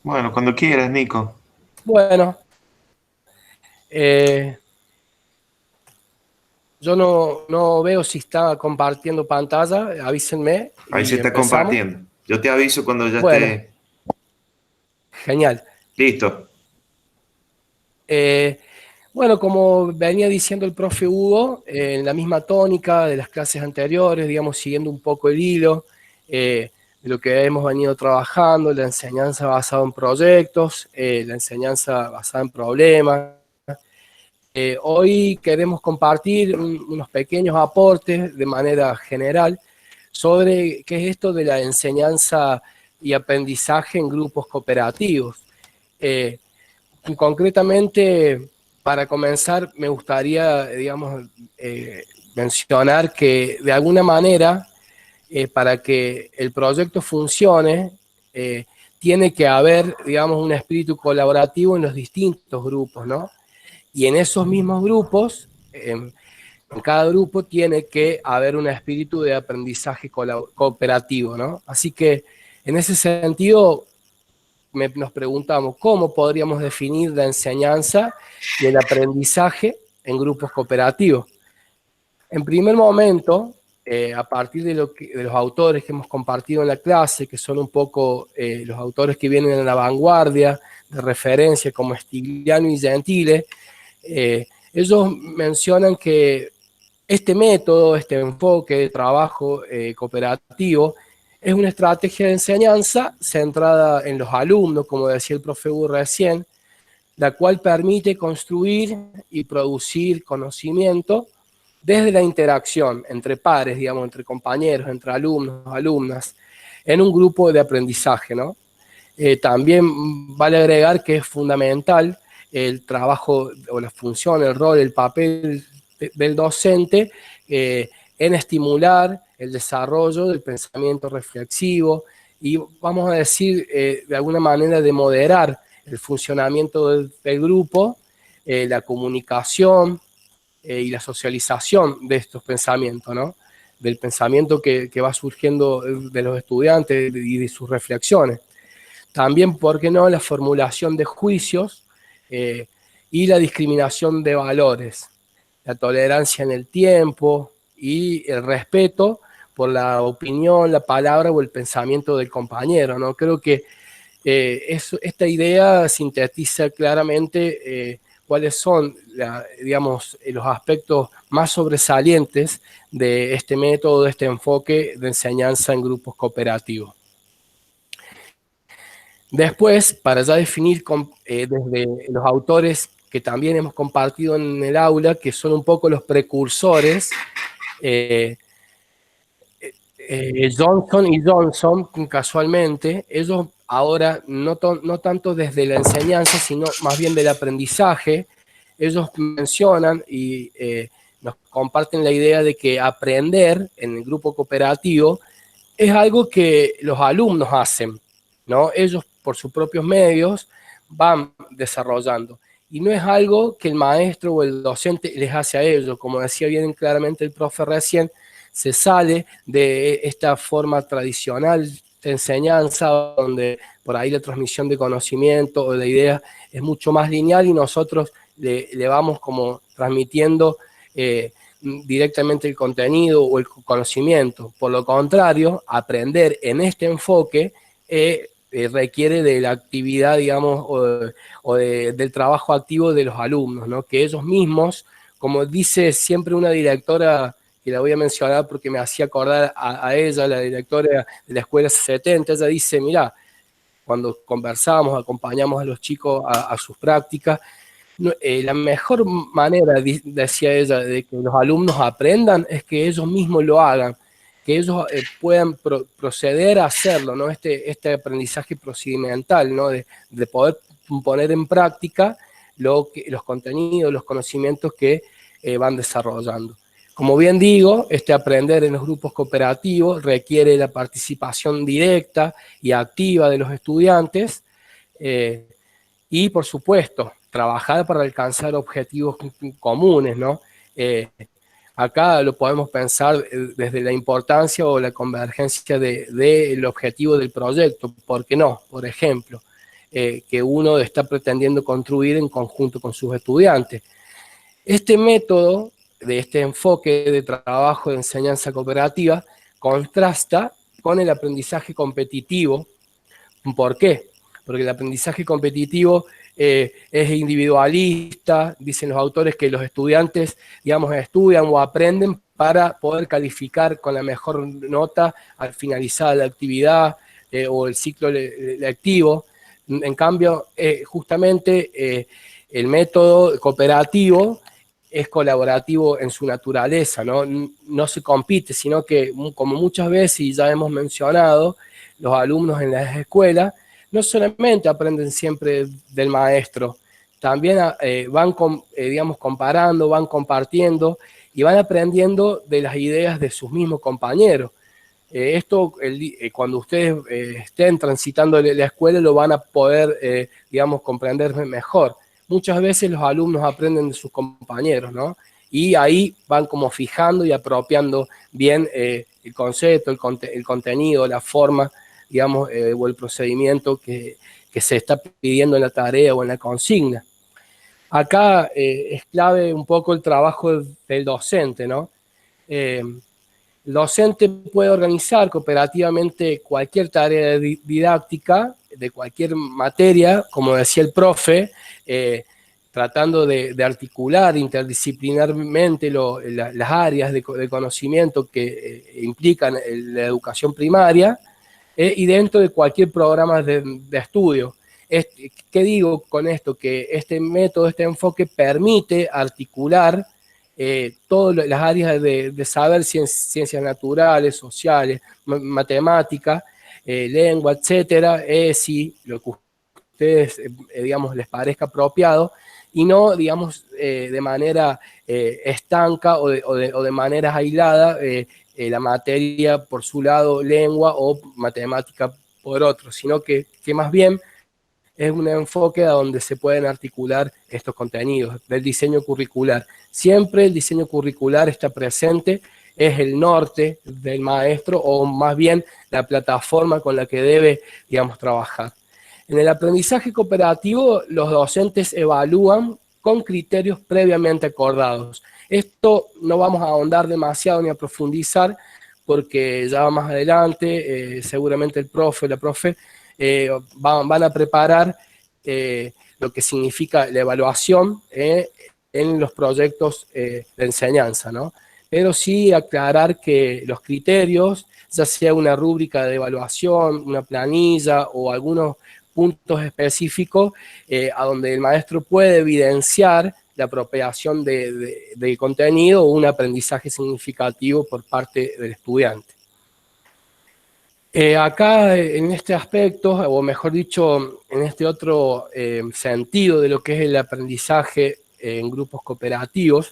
Bueno, cuando quieras, Nico. Bueno, eh, yo no veo si está compartiendo pantalla, avísenme Ahí se y está empezamos. compartiendo. Yo te aviso cuando ya Bueno, esté genial. listo. Eh, bueno, como venía diciendo el profe Hugo, en la misma tónica de las clases anteriores, digamos, siguiendo un poco el hilo de lo que hemos venido trabajando, la enseñanza basada en proyectos, la enseñanza basada en problemas. Hoy queremos compartir unos pequeños aportes de manera general sobre qué es esto de la enseñanza y aprendizaje en grupos cooperativos. Eh, Concretamente, para comenzar, me gustaría, digamos, mencionar que de alguna manera, para que el proyecto funcione, eh, tiene que haber, digamos, un espíritu colaborativo en los distintos grupos, ¿no? Y en esos mismos grupos, en cada grupo tiene que haber un espíritu de aprendizaje cooperativo, ¿no? Así que en ese sentido nos preguntamos cómo podríamos definir la enseñanza y el aprendizaje en grupos cooperativos. En primer momento, a partir de los autores que hemos compartido en la clase, que son un poco los autores que vienen en la vanguardia de referencia como Stigliano y Gentile, ellos mencionan que este método, este enfoque de trabajo cooperativo, es una estrategia de enseñanza centrada en los alumnos, como decía el profe Hugo recién, la cual permite construir y producir conocimiento desde la interacción entre pares, digamos, entre compañeros, entre alumnos, alumnas, en un grupo de aprendizaje, ¿no? También vale agregar que es fundamental el trabajo o la función, el rol, el papel del docente en estimular el desarrollo del pensamiento reflexivo y vamos a decir de alguna manera de moderar el funcionamiento del grupo, la comunicación y la socialización de estos pensamientos, ¿no? Del pensamiento que va surgiendo de los estudiantes y de sus reflexiones. También, ¿por qué no?, la formulación de juicios eh, y la discriminación de valores, la tolerancia en el tiempo y el respeto por la opinión, la palabra o el pensamiento del compañero, ¿no? Creo que esta idea sintetiza claramente cuáles son, digamos, los aspectos más sobresalientes de este método, de este enfoque de enseñanza en grupos cooperativos. Después, para ya definir desde los autores que también hemos compartido en el aula, que son un poco los precursores, eh, Johnson y Johnson, casualmente, ellos ahora no tanto desde la enseñanza, sino más bien del aprendizaje, ellos mencionan y nos comparten la idea de que aprender en el grupo cooperativo es algo que los alumnos hacen, ¿no? Ellos por sus propios medios van desarrollando. Y no es algo que el maestro o el docente les hace a ellos, como decía bien claramente el profe recién, se sale de esta forma tradicional de enseñanza, donde por ahí la transmisión de conocimiento o de ideas es mucho más lineal y nosotros le vamos como transmitiendo directamente el contenido o el conocimiento. Por lo contrario, aprender en este enfoque requiere de la actividad, digamos, del trabajo activo de los alumnos, ¿no? Que ellos mismos, como dice siempre una directora, que la voy a mencionar porque me hacía acordar a ella, la directora de la escuela 70, ella dice, mira, cuando conversamos, acompañamos a los chicos a sus prácticas, no, la mejor manera, decía ella, de que los alumnos aprendan es que ellos mismos lo hagan, que ellos puedan proceder a hacerlo, ¿no? Este aprendizaje procedimental, ¿no? De poder poner en práctica los contenidos, los conocimientos que van desarrollando. Como bien digo, este aprender en los grupos cooperativos requiere la participación directa y activa de los estudiantes, eh, y, por supuesto, trabajar para alcanzar objetivos comunes, ¿no? Acá lo podemos pensar desde la importancia o la convergencia del objetivo del proyecto, ¿por qué no? Por ejemplo, que uno está pretendiendo construir en conjunto con sus estudiantes. Este método, de este enfoque de trabajo de enseñanza cooperativa, contrasta con el aprendizaje competitivo. ¿Por qué? Porque el aprendizaje competitivo es individualista, dicen los autores que los estudiantes, digamos, estudian o aprenden para poder calificar con la mejor nota al finalizar la actividad o el ciclo lectivo. En cambio, justamente el método cooperativo es colaborativo en su naturaleza, ¿no? No se compite, sino que, como muchas veces, y ya hemos mencionado, los alumnos en las escuelas no solamente aprenden siempre del maestro, también van, digamos, comparando, van compartiendo y van aprendiendo de las ideas de sus mismos compañeros. Esto, cuando ustedes estén transitando la escuela, lo van a poder, digamos, comprender mejor. Muchas veces los alumnos aprenden de sus compañeros, ¿no? Y ahí van como fijando y apropiando bien el concepto, el contenido, la forma, digamos, o el procedimiento que se está pidiendo en la tarea o en la consigna. Acá es clave un poco el trabajo del docente, ¿no? El docente puede organizar cooperativamente cualquier tarea didáctica de cualquier materia, como decía el profe, tratando de articular interdisciplinarmente las áreas de conocimiento que implican la educación primaria, y dentro de cualquier programa de estudio. ¿Qué digo con esto? Que este método, este enfoque permite articular todas las áreas de saber, ciencias naturales, sociales, matemáticas, lengua, etcétera, si lo que ustedes, digamos, les parezca apropiado, y no, digamos, de manera estanca o de manera aislada, la materia por su lado, lengua o matemática por otro, sino que más bien es un enfoque a donde se pueden articular estos contenidos del diseño curricular. Siempre el diseño curricular está presente, es el norte del maestro, o más bien la plataforma con la que debe, digamos, trabajar. En el aprendizaje cooperativo, los docentes evalúan con criterios previamente acordados. Esto no vamos a ahondar demasiado ni a profundizar, porque ya más adelante seguramente el profe, la profe, van a preparar lo que significa la evaluación en los proyectos de enseñanza, ¿no? Pero sí aclarar que los criterios, ya sea una rúbrica de evaluación, una planilla o algunos puntos específicos a donde el maestro puede evidenciar la apropiación de contenido o un aprendizaje significativo por parte del estudiante. Acá, en este aspecto, o mejor dicho, en este otro sentido de lo que es el aprendizaje en grupos cooperativos,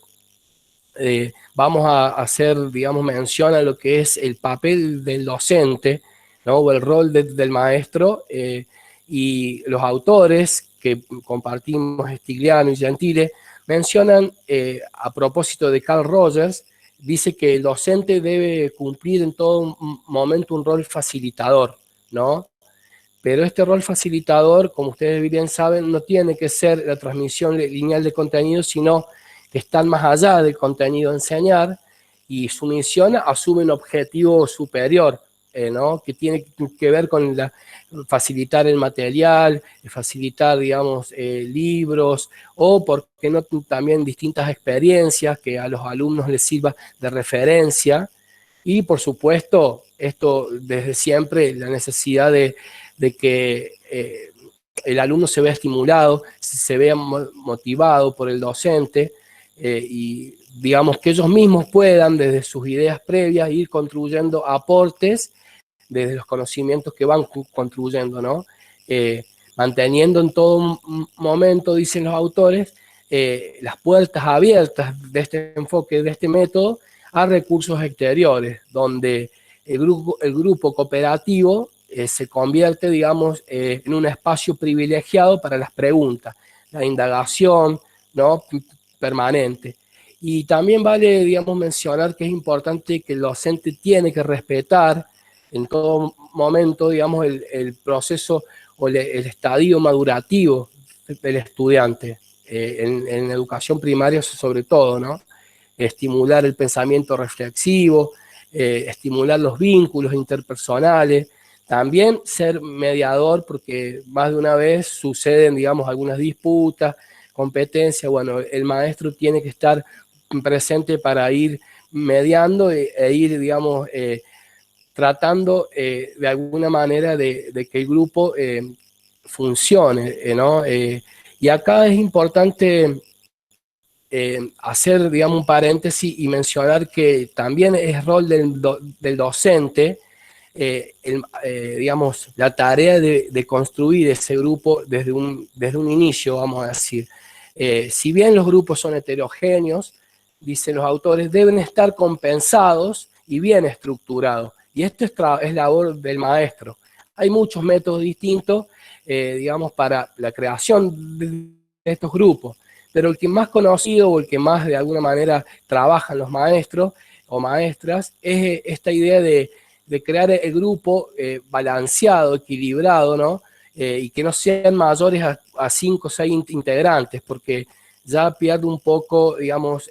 vamos a hacer, digamos, mención a lo que es el papel del docente, ¿no? O el rol del maestro, y los autores que compartimos, Stigliano y Gentile, mencionan, a propósito de Carl Rogers, dice que el docente debe cumplir en todo momento un rol facilitador, ¿no? Pero este rol facilitador, como ustedes bien saben, no tiene que ser la transmisión lineal de contenido, sino que están más allá del contenido a enseñar, y su misión asume un objetivo superior, ¿no? Que tiene que ver con facilitar el material, facilitar, digamos, libros, o, por qué no, también distintas experiencias que a los alumnos les sirva de referencia. Y, por supuesto, esto desde siempre, la necesidad de que el alumno se vea estimulado, se vea motivado por el docente, y digamos que ellos mismos puedan, desde sus ideas previas, ir construyendo aportes desde los conocimientos que van construyendo, ¿no? Manteniendo en todo momento, dicen los autores, las puertas abiertas de este enfoque, de este método, a recursos exteriores, donde el grupo cooperativo se convierte, digamos, en un espacio privilegiado para las preguntas, la indagación, ¿no?, permanente. Y también vale, digamos, mencionar que es importante que el docente tiene que respetar en todo momento, digamos, el proceso o el estadio madurativo del estudiante, en educación primaria sobre todo, ¿no? Estimular el pensamiento reflexivo, estimular los vínculos interpersonales, también ser mediador, porque más de una vez suceden, digamos, algunas disputas, competencias. Bueno, el maestro tiene que estar presente para ir mediando e ir, digamos, tratando de alguna manera de que el grupo funcione, ¿no? Y acá es importante hacer, digamos, un paréntesis y mencionar que también es rol del docente, digamos, la tarea de construir ese grupo desde un inicio, vamos a decir. Si bien los grupos son heterogéneos, dicen los autores, deben estar compensados y bien estructurados. Y esto es labor del maestro. Hay muchos métodos distintos, digamos, para la creación de estos grupos, pero el que más conocido o el que más de alguna manera trabajan los maestros o maestras es esta idea de crear el grupo balanceado, equilibrado, ¿no? Y que no sean mayores a 5 o 6 integrantes, porque ya pierde un poco, digamos,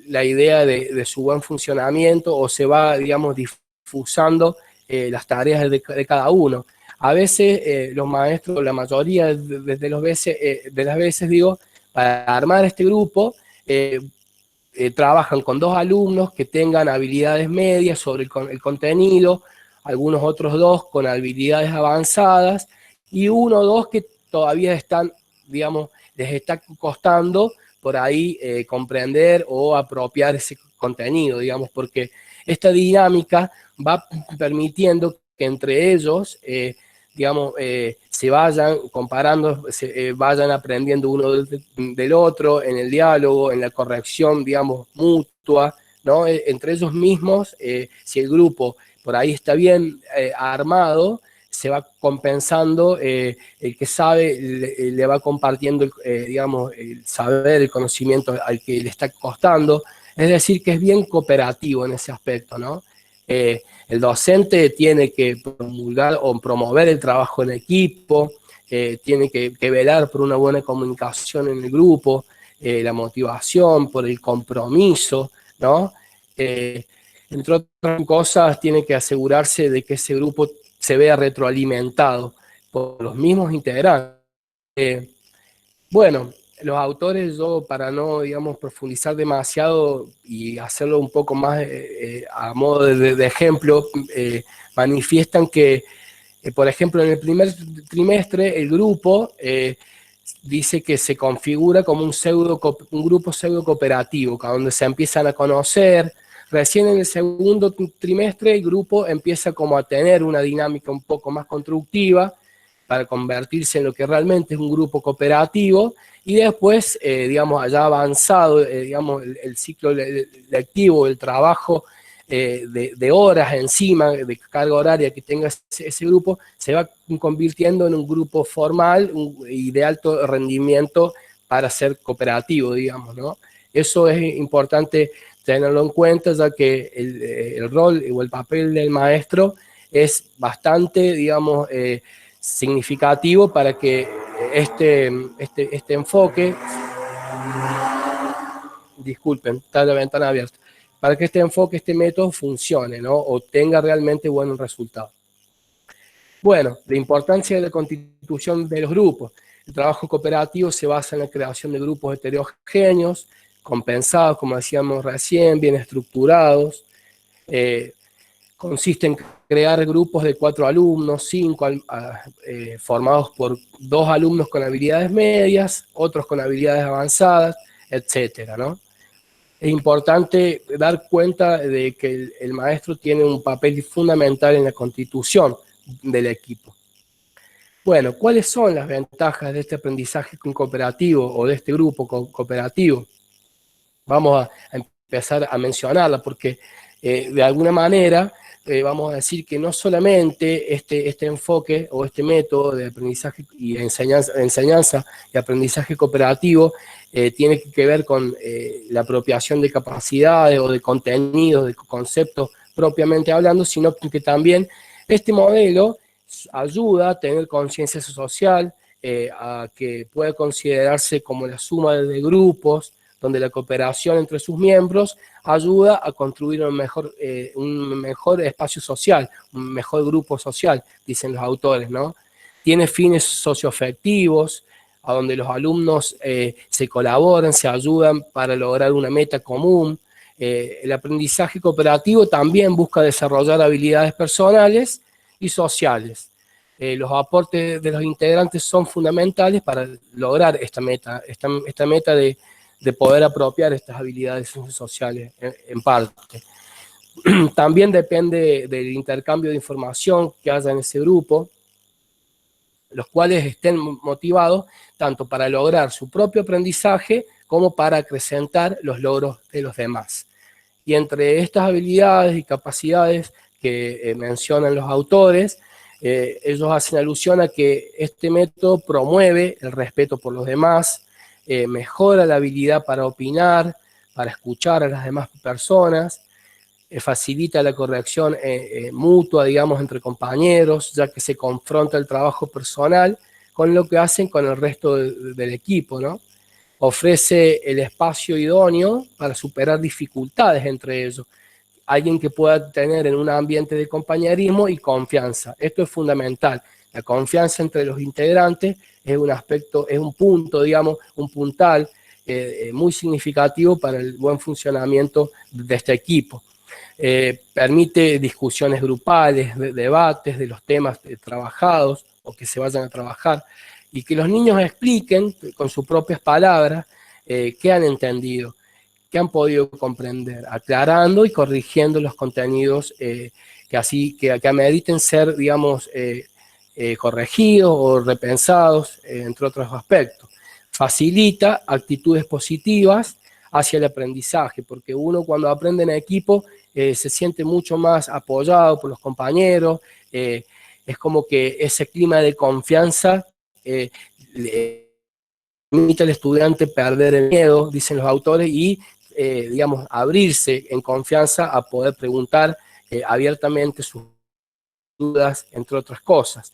la idea de su buen funcionamiento, o se va, digamos, difusando las tareas de cada uno. A veces los maestros, la mayoría de las veces, digo, para armar este grupo, trabajan con 2 alumnos que tengan habilidades medias sobre el contenido, algunos otros 2 con habilidades avanzadas, y 1 o 2 que todavía están, digamos, les está costando por ahí comprender o apropiar ese contenido, digamos, porque esta dinámica va permitiendo que entre ellos, digamos, se vayan comparando, vayan aprendiendo uno del otro en el diálogo, en la corrección, digamos, mutua, ¿no? Entre ellos mismos, si el grupo por ahí está bien armado, se va compensando, el que sabe le va compartiendo, digamos, el saber, el conocimiento al que le está costando. Es decir, que es bien cooperativo en ese aspecto, ¿no? El docente tiene que promulgar o promover el trabajo en equipo, tiene que velar por una buena comunicación en el grupo, la motivación, por el compromiso, ¿no? Entre otras cosas, tiene que asegurarse de que ese grupo se vea retroalimentado por los mismos integrantes. Bueno, los autores, yo para no, digamos, profundizar demasiado y hacerlo un poco más a modo de ejemplo, manifiestan que, por ejemplo, en el primer trimestre el grupo dice que se configura como un grupo pseudo cooperativo, donde se empiezan a conocer. Recién en el segundo trimestre el grupo empieza como a tener una dinámica un poco más constructiva para convertirse en lo que realmente es un grupo cooperativo, y después, digamos, allá avanzado, digamos, el ciclo lectivo, el trabajo de horas encima, de carga horaria que tenga ese grupo, se va convirtiendo en un grupo formal y de alto rendimiento para ser cooperativo, digamos, ¿no? Eso es importante tenerlo en cuenta, ya que el rol o el papel del maestro es bastante, digamos, significativo para que este enfoque, disculpen, está la ventana abierta, para que este enfoque, este método funcione, ¿no? O tenga realmente buenos resultados. Bueno, la importancia de la constitución de los grupos. El trabajo cooperativo se basa en la creación de grupos heterogéneos, compensados, como decíamos recién, bien estructurados. Consiste en crear grupos de 4 alumnos, 5 formados por 2 alumnos con habilidades medias, otros con habilidades avanzadas, etcétera, ¿no? Es importante dar cuenta de que el maestro tiene un papel fundamental en la constitución del equipo. Bueno, ¿cuáles son las ventajas de este aprendizaje cooperativo o de este grupo cooperativo? Vamos a empezar a mencionarlas porque de alguna manera vamos a decir que no solamente este enfoque o este método de aprendizaje y enseñanza y aprendizaje cooperativo tiene que ver con la apropiación de capacidades o de contenidos, de conceptos propiamente hablando, sino que también este modelo ayuda a tener conciencia social, a que puede considerarse como la suma de grupos, donde la cooperación entre sus miembros ayuda a construir un mejor espacio social, un mejor grupo social, dicen los autores, ¿no? Tiene fines socioafectivos, a donde los alumnos se colaboran, se ayudan para lograr una meta común. El aprendizaje cooperativo también busca desarrollar habilidades personales y sociales. Los aportes de los integrantes son fundamentales para lograr esta meta de poder apropiar estas habilidades sociales en parte. También depende del intercambio de información que haya en ese grupo, los cuales estén motivados tanto para lograr su propio aprendizaje como para acrecentar los logros de los demás. Y entre estas habilidades y capacidades que mencionan los autores, ellos hacen alusión a que este método promueve el respeto por los demás, mejora la habilidad para opinar, para escuchar a las demás personas, facilita la corrección mutua, digamos, entre compañeros, ya que se confronta el trabajo personal con lo que hacen con el resto del equipo, ¿no? Ofrece el espacio idóneo para superar dificultades entre ellos. Alguien que pueda tener en un ambiente de compañerismo y confianza. Esto es fundamental. La confianza entre los integrantes es un aspecto, es un punto, digamos, un puntal muy significativo para el buen funcionamiento de este equipo. Permite discusiones grupales, debates de los temas trabajados o que se vayan a trabajar, y que los niños expliquen con sus propias palabras qué han entendido, qué han podido comprender, aclarando y corrigiendo los contenidos que ameriten ser, digamos, corregidos o repensados, entre otros aspectos. Facilita actitudes positivas hacia el aprendizaje, porque uno cuando aprende en equipo se siente mucho más apoyado por los compañeros, es como que ese clima de confianza le permite al estudiante perder el miedo, dicen los autores, y digamos, abrirse en confianza a poder preguntar abiertamente sus dudas, entre otras cosas.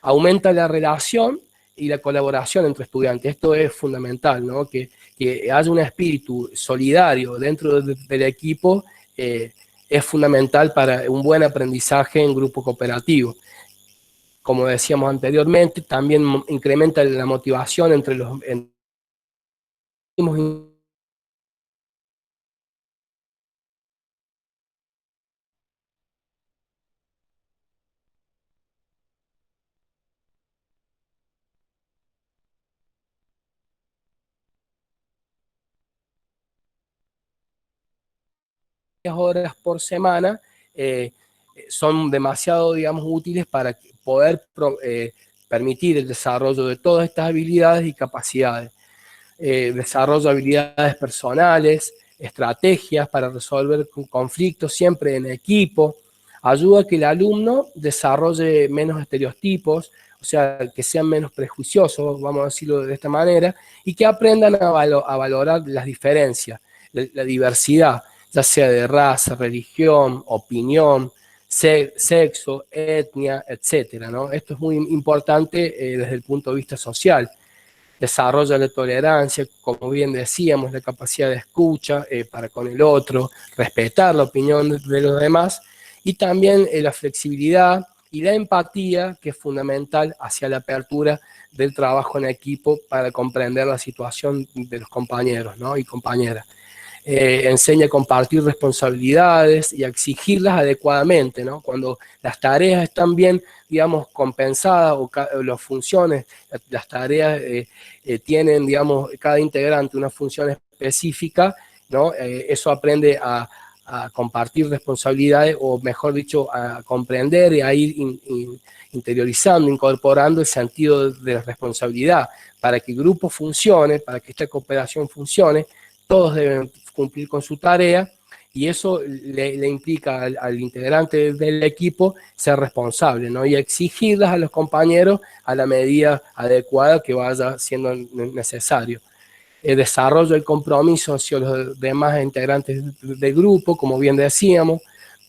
Aumenta la relación y la colaboración entre estudiantes. Esto es fundamental, ¿no? Que haya un espíritu solidario dentro del equipo es fundamental para un buen aprendizaje en grupo cooperativo. Como decíamos anteriormente, también incrementa la motivación entre los horas por semana son demasiado, digamos, útiles para poder permitir el desarrollo de todas estas habilidades y capacidades. Desarrollo de habilidades personales, estrategias para resolver conflictos siempre en equipo, ayuda a que el alumno desarrolle menos estereotipos, o sea, que sean menos prejuiciosos, vamos a decirlo de esta manera, y que aprendan a valorar las diferencias, la diversidad, ya sea de raza, religión, opinión, sexo, etnia, etcétera, ¿no? Esto es muy importante desde el punto de vista social. Desarrolla la tolerancia, como bien decíamos, la capacidad de escucha para con el otro, respetar la opinión de los demás, y también la flexibilidad y la empatía, que es fundamental hacia la apertura del trabajo en equipo para comprender la situación de los compañeros, ¿no? Y compañeras. Enseña a compartir responsabilidades y a exigirlas adecuadamente, ¿no? Cuando las tareas están bien, digamos, compensadas o las funciones, las tareas tienen, digamos, cada integrante una función específica, ¿no? Eso aprende a compartir responsabilidades, o mejor dicho, a comprender y a ir interiorizando, incorporando el sentido de responsabilidad. Para que el grupo funcione, para que esta cooperación funcione, todos deben cumplir con su tarea, y eso le implica al integrante del equipo ser responsable, ¿no? Y exigirlas a los compañeros a la medida adecuada que vaya siendo necesario. El desarrollo del compromiso hacia los demás integrantes del grupo, como bien decíamos,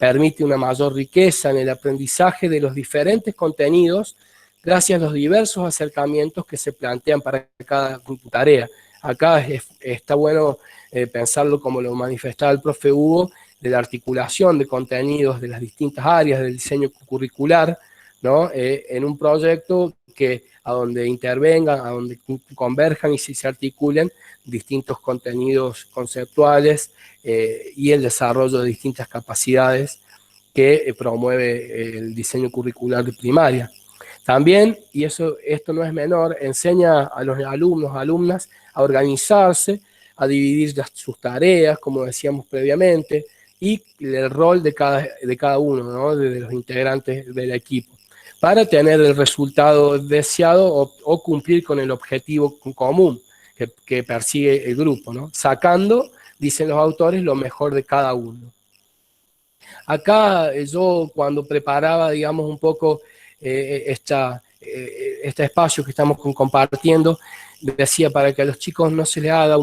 permite una mayor riqueza en el aprendizaje de los diferentes contenidos gracias a los diversos acercamientos que se plantean para cada tarea. Acá está bueno pensarlo como lo manifestaba el profe Hugo, de la articulación de contenidos de las distintas áreas del diseño curricular, ¿no? En un proyecto a donde intervengan, a donde converjan y se articulen distintos contenidos conceptuales y el desarrollo de distintas capacidades que promueve el diseño curricular de primaria. También, y esto no es menor, enseña a los alumnos, alumnas, a organizarse, a dividir sus tareas, como decíamos previamente, y el rol de cada uno, ¿no? De los integrantes del equipo, para tener el resultado deseado o cumplir con el objetivo común que persigue el grupo, ¿no? Sacando, dicen los autores, lo mejor de cada uno. Acá yo cuando preparaba, digamos, un poco este espacio que estamos compartiendo, decía para que a los chicos no se les haga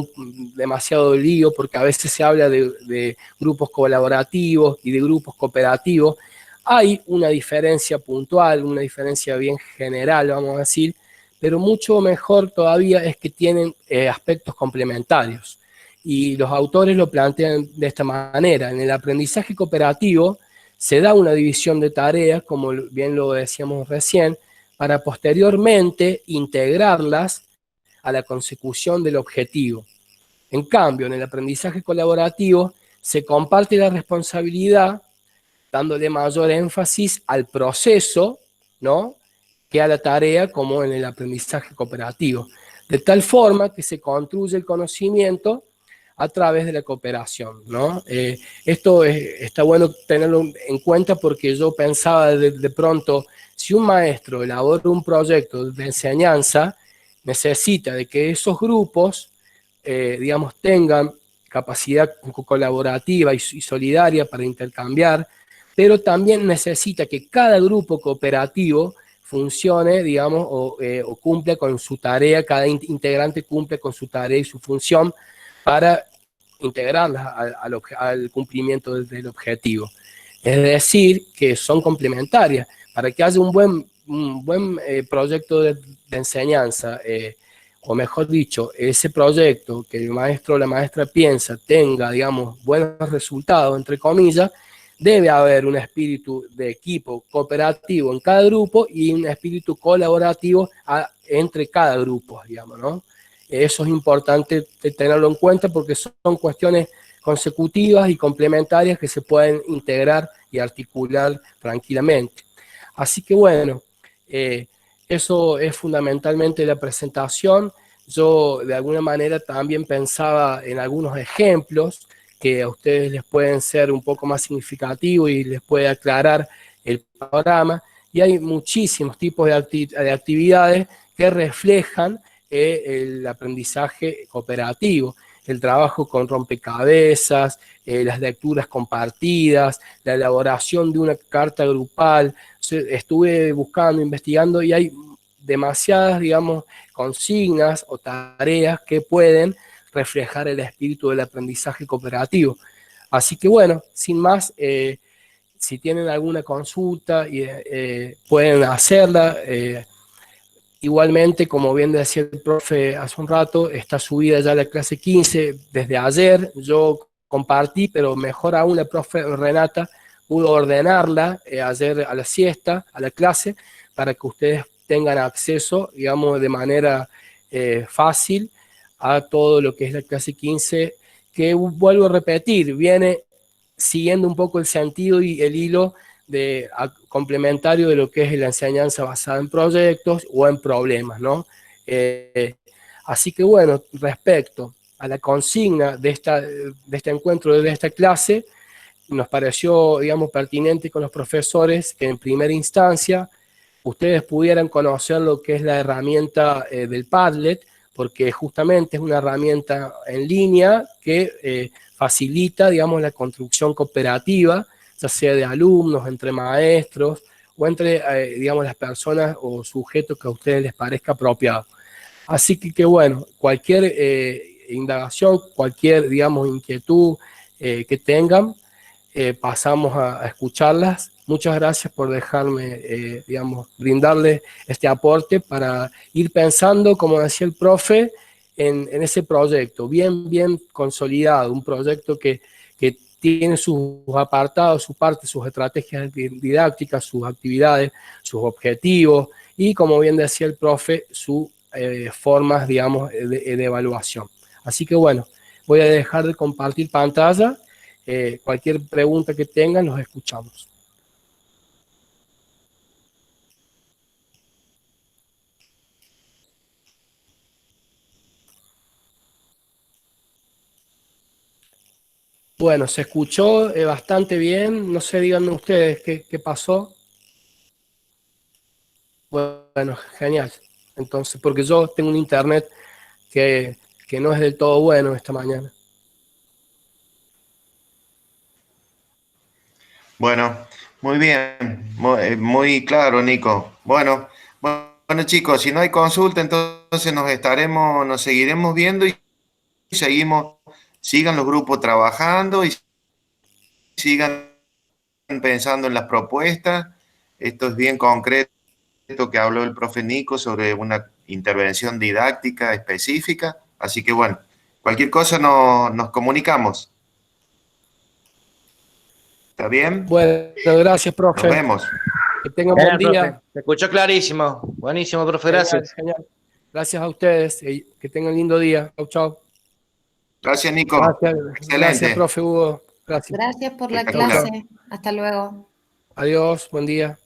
demasiado lío, porque a veces se habla de grupos colaborativos y de grupos cooperativos. Hay una diferencia puntual, una diferencia bien general, vamos a decir, pero mucho mejor todavía es que tienen aspectos complementarios. Y los autores lo plantean de esta manera. En el aprendizaje cooperativo se da una división de tareas, como bien lo decíamos recién, para posteriormente integrarlas a la consecución del objetivo. En cambio, en el aprendizaje colaborativo se comparte la responsabilidad, dándole mayor énfasis al proceso, ¿no?, que a la tarea, como en el aprendizaje cooperativo. De tal forma que se construye el conocimiento a través de la cooperación, ¿no? Esto está bueno tenerlo en cuenta porque yo pensaba de pronto, si un maestro elabora un proyecto de enseñanza, necesita de que esos grupos, digamos, tengan capacidad colaborativa y solidaria para intercambiar, pero también necesita que cada grupo cooperativo funcione, digamos, o cumple con su tarea, cada integrante cumple con su tarea y su función para integrarlas al cumplimiento del objetivo. Es decir, que son complementarias. Para que haya un buen proyecto de enseñanza, o mejor dicho, ese proyecto que el maestro o la maestra piensa tenga, digamos, buenos resultados, entre comillas, debe haber un espíritu de equipo cooperativo en cada grupo y un espíritu colaborativo entre cada grupo, digamos, ¿no? Eso es importante tenerlo en cuenta porque son cuestiones consecutivas y complementarias que se pueden integrar y articular tranquilamente. Así que bueno, eso es fundamentalmente la presentación. Yo de alguna manera también pensaba en algunos ejemplos que a ustedes les pueden ser un poco más significativos y les puede aclarar el panorama. Y hay muchísimos tipos de actividades que reflejan el aprendizaje cooperativo, el trabajo con rompecabezas, las lecturas compartidas, la elaboración de una carta grupal. Estuve buscando, investigando y hay demasiadas, digamos, consignas o tareas que pueden reflejar el espíritu del aprendizaje cooperativo. Así que bueno, sin más, si tienen alguna consulta, pueden hacerla. Igualmente, como bien decía el profe hace un rato, está subida ya la clase 15 desde ayer. Yo compartí, pero mejor aún la profe Renata pudo ordenarla ayer a la siesta, a la clase, para que ustedes tengan acceso, digamos, de manera fácil a todo lo que es la clase 15, que vuelvo a repetir, viene siguiendo un poco el sentido y el hilo complementario de lo que es la enseñanza basada en proyectos o en problemas, ¿no? Así que bueno, respecto a la consigna de este encuentro, de esta clase, nos pareció, digamos, pertinente con los profesores que en primera instancia ustedes pudieran conocer lo que es la herramienta del Padlet, porque justamente es una herramienta en línea que facilita, digamos, la construcción cooperativa, ya sea de alumnos, entre maestros, o entre, digamos, las personas o sujetos que a ustedes les parezca apropiado. Así que bueno, cualquier indagación, cualquier, digamos, inquietud que tengan, pasamos a escucharlas. Muchas gracias por dejarme, digamos, brindarle este aporte para ir pensando, como decía el profe, en ese proyecto bien consolidado, un proyecto que tiene sus apartados, su parte, sus estrategias didácticas, sus actividades, sus objetivos y, como bien decía el profe, sus formas, digamos, de evaluación. Así que bueno, voy a dejar de compartir pantalla. Cualquier pregunta que tengan, los escuchamos. Bueno, se escuchó bastante bien. No sé, díganme ustedes qué pasó. Bueno, genial. Entonces, porque yo tengo un internet que no es del todo bueno esta mañana. Bueno, muy bien, muy claro, Nico. Bueno, chicos, si no hay consulta, entonces nos seguiremos viendo y sigan los grupos trabajando y sigan pensando en las propuestas. Esto es bien concreto que habló el profe Nico sobre una intervención didáctica específica. Así que bueno, cualquier cosa nos comunicamos. ¿Está bien? Bueno, gracias, Nos profe. vemos. Que tengan buen Genial, profe. día. Se escuchó clarísimo. Buenísimo, profe. Genial, Gracias. genial. Gracias a ustedes. Que tengan lindo día. Chau, chau. Gracias, Nico. Gracias, Excelente. profe Hugo. Gracias. Gracias por la Chau, chau. Espectacular. clase. Hasta luego. Adiós, buen día.